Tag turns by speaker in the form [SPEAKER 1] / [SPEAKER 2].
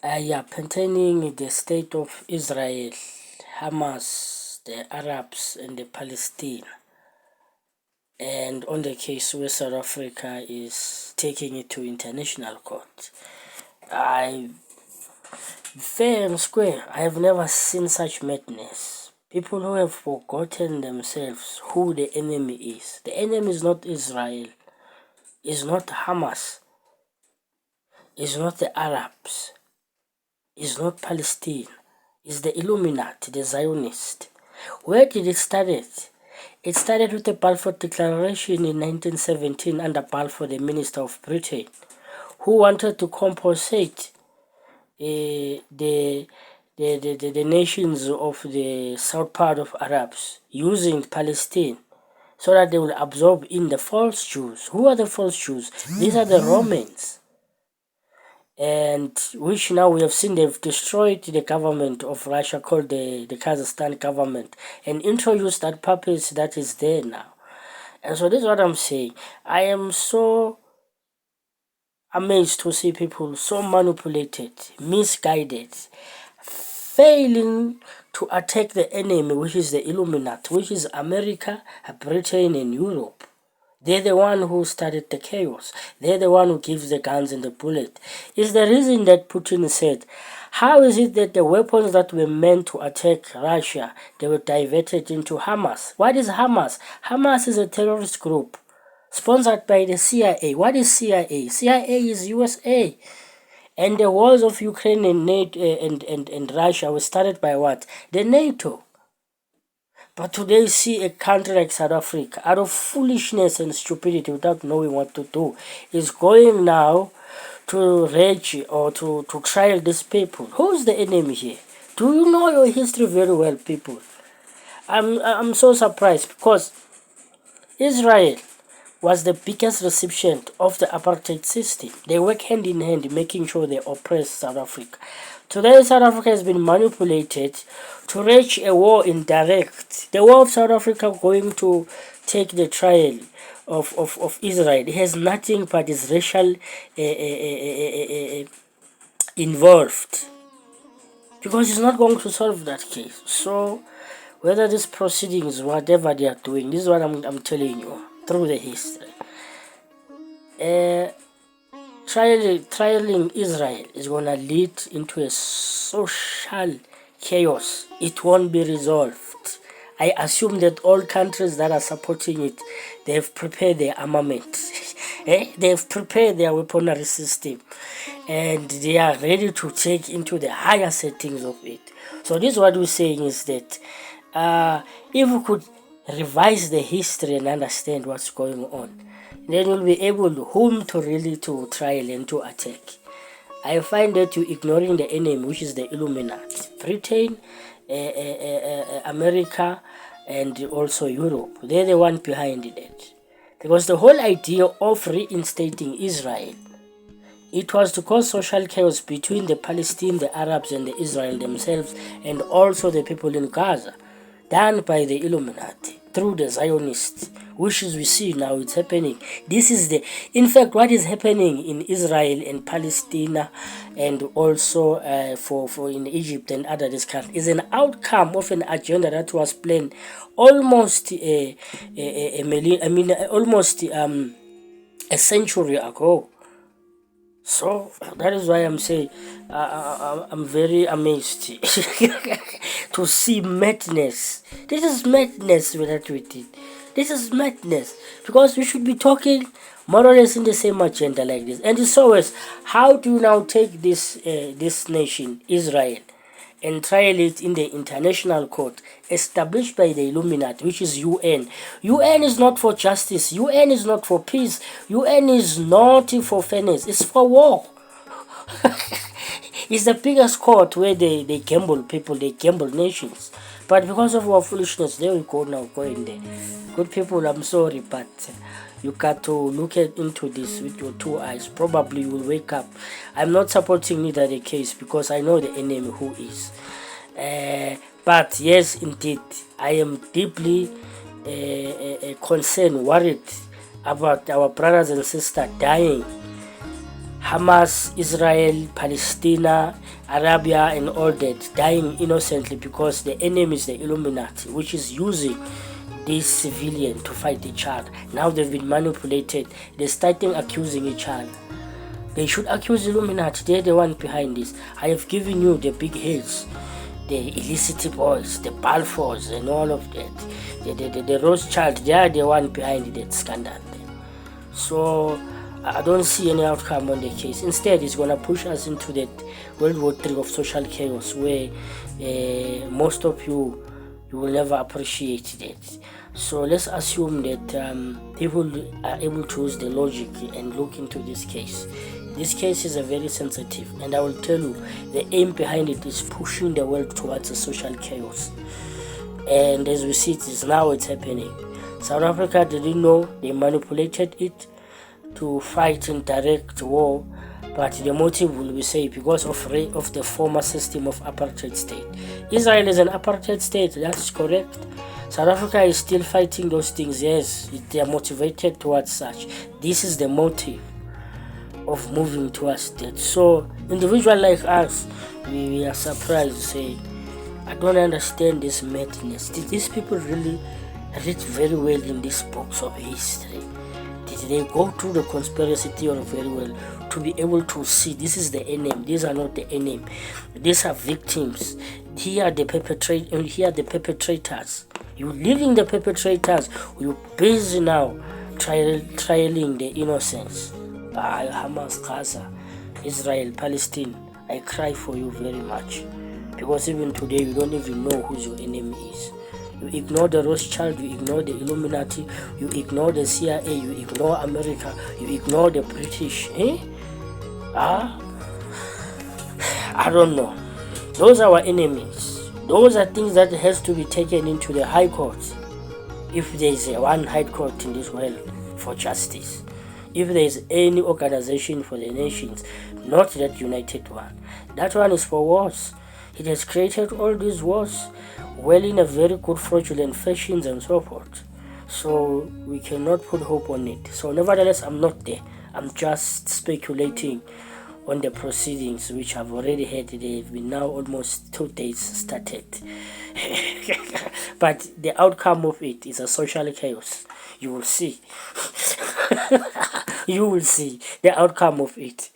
[SPEAKER 1] Yeah, pertaining the state of Israel, Hamas, the Arabs, and the Palestine, and on the case where South Africa is taking it to international court. I fair and square. I have never seen such madness. People who have forgotten themselves who the enemy is. The enemy is not Israel, is not Hamas, is not the Arabs, is not Palestine, is the Illuminati, the Zionist. Where did it start? It started with the Balfour Declaration in 1917 under Balfour, the Minister of Britain, who wanted to compensate the nations of the south part of Arabs using Palestine so that they will absorb in the false Jews. Who are the false Jews? These are the Romans. And which now we have seen they've destroyed the government of Russia called the Kazakhstan government and introduced that puppet that is there now. And so this is what I'm saying. I am so amazed to see people so manipulated, misguided, failing to attack the enemy, which is the Illuminati, which is America, Britain, and Europe. They're the one who started the chaos. They're the one who gives the guns and the bullet. It's the reason that Putin said, how is it that the weapons that were meant to attack Russia, they were diverted into Hamas? What is Hamas? Hamas is a terrorist group sponsored by the CIA. What is CIA? CIA is USA. And the wars of Ukraine and, NATO, and Russia were started by what? The NATO. But today see a country like South Africa, out of foolishness and stupidity without knowing what to do, is going now to rage or to trial these people. Who's the enemy here? Do you know your history very well, people? I'm so surprised because Israel was the biggest recipient of the apartheid system. They work hand in hand making sure they oppress South Africa. Today South Africa has been manipulated to wage a war indirect. The war of South Africa going to take the trial of Israel. It has nothing but its racial involved. Because it's not going to solve that case. So whether these proceedings, whatever they are doing, this is what I'm telling you through the history. Trialing Israel is going to lead into a social chaos. It won't be resolved. I assume that all countries that are supporting it, they have prepared their armament. They have prepared their weaponry system. And they are ready to take into the higher settings of it. So this is what we're saying is that if we could revise the history and understand what's going on, then we'll be able whom to really to trial and to attack. I find that you ignoring the enemy, which is the Illuminati, Britain, America, and also Europe. They're the one behind it. Because the whole idea of reinstating Israel, it was to cause social chaos between the Palestine, the Arabs, and the Israel themselves, and also the people in Gaza, done by the Illuminati through the Zionists, which is we see now it's happening. This is in fact, what is happening in Israel and Palestine, and also for in Egypt and other these countries, is an outcome of an agenda that was planned almost almost a century ago. So that is why I'm saying I'm very amazed to see madness. This is madness that we did. This is madness because we should be talking more or less in the same agenda like this. And it's always, how do you now take this nation, Israel, and trial it in the international court established by the Illuminati, which is UN. UN is not for justice. UN is not for peace. UN is not for fairness. It's for war. It's the biggest court where they gamble people, they gamble nations. But because of our foolishness, there we go now, going there. Good people, I'm sorry, but you got to look into this with your two eyes. Probably you will wake up. I'm not supporting neither the case because I know the enemy who is. But yes, indeed, I am deeply concerned, worried about our brothers and sisters dying Hamas, Israel, Palestine, Arabia, and all that dying innocently because the enemy is the Illuminati, which is using this civilian to fight each other. Now they've been manipulated. They're starting accusing each other. They should accuse Illuminati. They're the one behind this. I have given you the big heads, the illicit boys, the Balfours, and all of that. The Rothschild, they are the one behind that scandal. So I don't see any outcome on the case. Instead, it's going to push us into that World War III of social chaos where most of you will never appreciate that. So let's assume that people are able to use the logic and look into this case. This case is a very sensitive, and I will tell you, the aim behind it is pushing the world towards a social chaos. And as we see, it's happening. South Africa didn't know, they manipulated it to fight in direct war, but the motive will be say because of the former system of apartheid state. Israel is an apartheid state, that's correct. South Africa is still fighting those things, yes, they are motivated towards such. This is the motive of moving towards that. So individual like us, we are surprised to say, I don't understand this madness. Did these people really read very well in these books of history? Did they go through the conspiracy theory very well to be able to see this is the enemy, these are not the enemy, these are victims, here are the perpetrators. You leaving the perpetrators, you busy now trialing the innocents. Hamas, Gaza, Israel, Palestine, I cry for you very much. Because even today, you don't even know who your enemy is. You ignore the Rothschild, you ignore the Illuminati, you ignore the CIA, you ignore America, you ignore the British. I don't know. Those are our enemies. Those are things that has to be taken into the High Court. If there is one High Court in this world for justice. If there is any organization for the nations, not that united one. That one is for wars. It has created all these wars, well in a very good fraudulent fashions and so forth. So we cannot put hope on it. So nevertheless, I'm not there. I'm just speculating on the proceedings which I've already had. They've been now almost 2 days started. But the outcome of it is a social chaos. You will see. You will see the outcome of it.